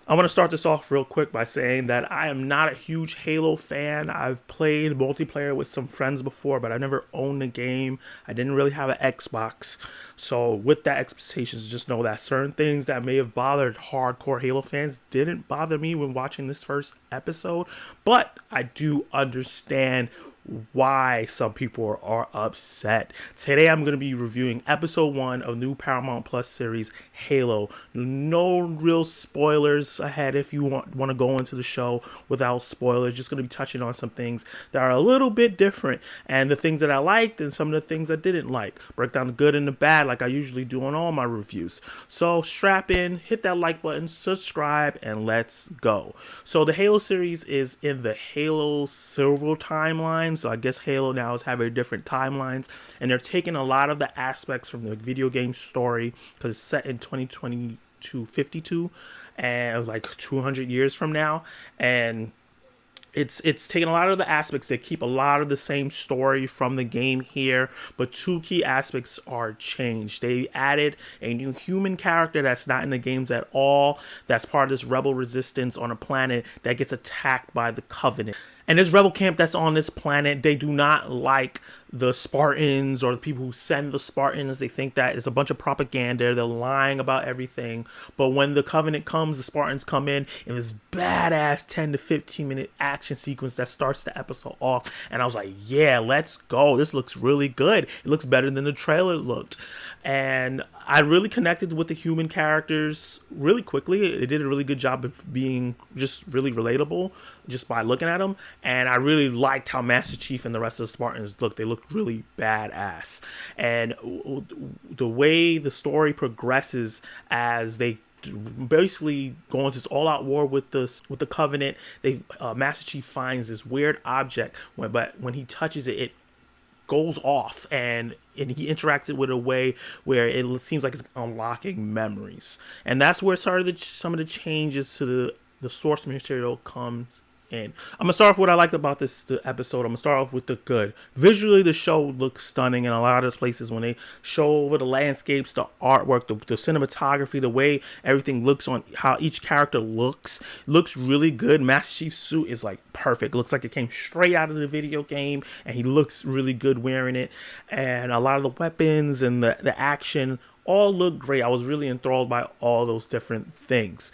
I want to start this off real quick by saying that I am not a huge Halo fan. I've played multiplayer with some friends before, but I never owned the game. I didn't really have an Xbox. So, with that expectations, just know that certain things that may have bothered hardcore Halo fans didn't bother me when watching this first episode. But I do understand why some people are upset. Today I'm going to be reviewing episode 1 of new Paramount Plus series Halo. No real spoilers ahead if you want to go into the show without spoilers. Just going to be touching on some things that are a little bit different and the things that I liked and some of the things I didn't like. Break down the good and the bad like I usually do on all my reviews. So strap in, hit that like button, subscribe, and let's go. So the Halo series is in the Halo Silver timeline. So I guess Halo now is having different timelines, and they're taking a lot of the aspects from the video game story because it's set in 2022 52, and it was like 200 years from now, and it's taken a lot of the aspects that keep a lot of the same story from the game here, but two key aspects are changed. They added a new human character that's not in the games at all, that's part of this rebel resistance on a planet that gets attacked by the Covenant. And this rebel camp that's on this planet, they do not like the Spartans or the people who send the Spartans. They think that it's a bunch of propaganda. They're lying about everything. But when the Covenant comes, the Spartans come in this badass 10 to 15 minute action sequence that starts the episode off. And I was like, yeah, let's go. This looks really good. It looks better than the trailer looked. And I really connected with the human characters really quickly. It did a really good job of being just really relatable just by looking at them. And I really liked how Master Chief and the rest of the Spartans looked. They looked really badass. And the way the story progresses as they basically go into this all-out war with the Covenant, Master Chief finds this weird object, but when he touches it, it goes off, and he interacts it with a way where it seems like it's unlocking memories, and that's where some of the changes to the source material comes in. I'm gonna start off what I liked about the episode. I'm gonna start off with the good. Visually, the show looks stunning in a lot of places when they show over the landscapes, the artwork, the cinematography, the way everything looks on how each character looks really good. Master Chief's suit is like perfect. Looks like it came straight out of the video game, and he looks really good wearing it. And a lot of the weapons and the action all look great. I was really enthralled by all those different things.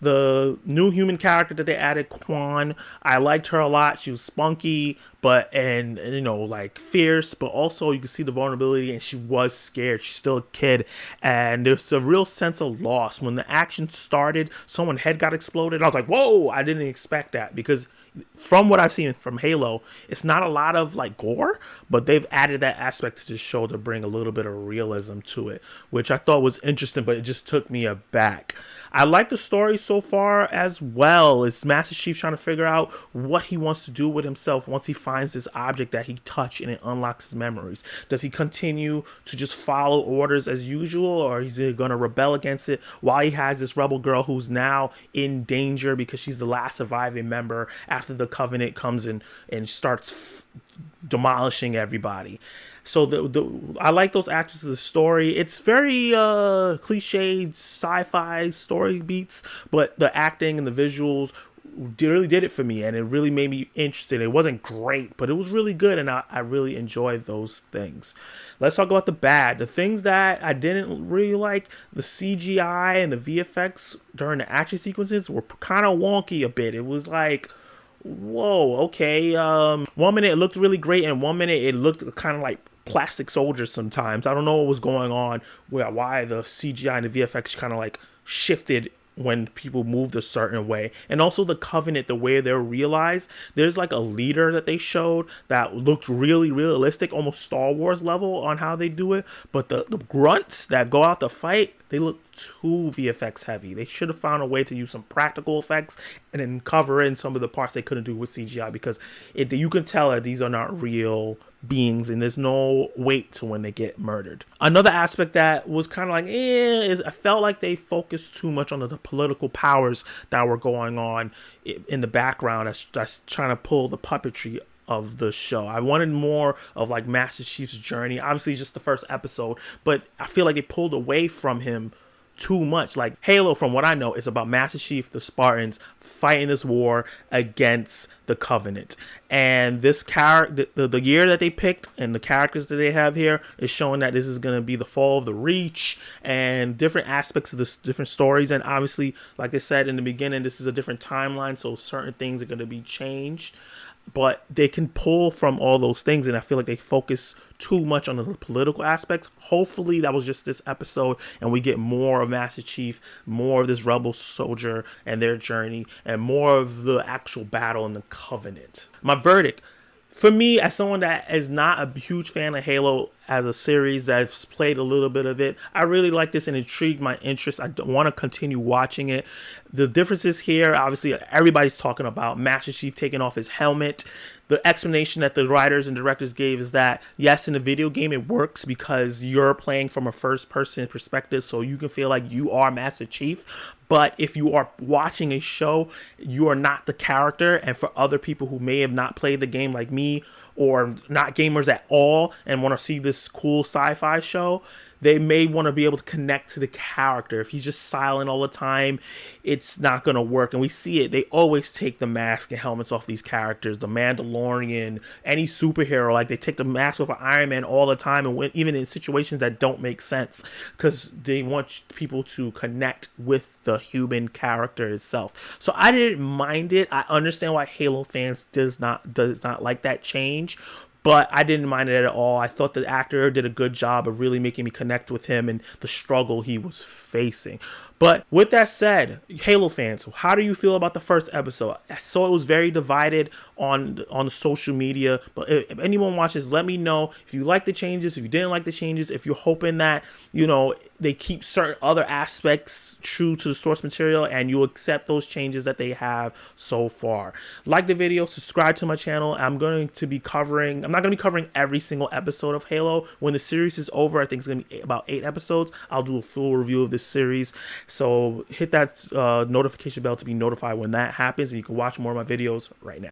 The new human character that they added, Quan, I liked her a lot. She was spunky, and like fierce, but also you can see the vulnerability, and she was scared. She's still a kid, and there's a real sense of loss. When the action started, someone's head got exploded. I was like, whoa, I didn't expect that, because from what I've seen from Halo, it's not a lot of like gore, but they've added that aspect to the show to bring a little bit of realism to it, which I thought was interesting, but it just took me aback. I like the story so far as well. It's Master Chief trying to figure out what he wants to do with himself once he finds this object that he touched and it unlocks his memories. Does he continue to just follow orders as usual, or is he going to rebel against it while he has this rebel girl who's now in danger because she's the last surviving member after the Covenant comes in and starts demolishing everybody. So I like those aspects of the story. It's very cliched sci-fi story beats, but the acting and the visuals really did it for me, and it really made me interested. It wasn't great, but it was really good, and I really enjoyed those things. Let's talk about the bad. The things that I didn't really like, the CGI and the VFX during the action sequences were kind of wonky a bit. It was like, whoa, okay. 1 minute it looked really great, and 1 minute it looked kind of like plastic soldiers sometimes. I don't know what was going on, why the CGI and the VFX kind of like shifted when people moved a certain way. And also the Covenant, the way they're realized, there's like a leader that they showed that looked really realistic, almost Star Wars level on how they do it, but the grunts that go out to fight, they look too VFX heavy. They should have found a way to use some practical effects and then cover in some of the parts they couldn't do with CGI, because you can tell that these are not real beings and there's no weight to when they get murdered. Another aspect that was kind of like, is I felt like they focused too much on the political powers that were going on in the background that's trying to pull the puppetry of the show. I wanted more of like Master Chief's journey. Obviously, just the first episode, but I feel like they pulled away from him too much. Like Halo, from what I know, is about Master Chief, the Spartans fighting this war against the Covenant. And this character, the year that they picked and the characters that they have here is showing that this is going to be the fall of the Reach and different aspects of this, different stories. And obviously, like I said in the beginning, this is a different timeline, so certain things are going to be changed. But they can pull from all those things, and I feel like they focus too much on the political aspects. Hopefully that was just this episode, and we get more of Master Chief, more of this rebel soldier and their journey, and more of the actual battle in the Covenant. My verdict: for me, as someone that is not a huge fan of Halo as a series, that's played a little bit of it, I really like this and intrigued my interest. I want to continue watching it. The differences here, obviously, everybody's talking about Master Chief taking off his helmet. The explanation that the writers and directors gave is that, yes, in the video game it works because you're playing from a first-person perspective, so you can feel like you are Master Chief. But if you are watching a show, you are not the character. And for other people who may have not played the game like me, or not gamers at all and want to see this cool sci-fi show, they may want to be able to connect to the character. If he's just silent all the time, it's not going to work. And we see it. They always take the mask and helmets off these characters. The Mandalorian, any superhero, like they take the mask off of Iron Man all the time, and even in situations that don't make sense, because they want people to connect with the human character itself. So I didn't mind it. I understand why Halo fans does not like that change, but I didn't mind it at all. I thought the actor did a good job of really making me connect with him and the struggle he was facing. But with that said, Halo fans, how do you feel about the first episode? I saw it was very divided on social media. But if anyone watches, let me know if you like the changes, if you didn't like the changes, if you're hoping that, they keep certain other aspects true to the source material and you accept those changes that they have so far. Like the video, subscribe to my channel. I'm not going to be covering every single episode of Halo. When the series is over, I think it's going to be about 8 episodes. I'll do a full review of this series. So hit that notification bell to be notified when that happens, and you can watch more of my videos right now.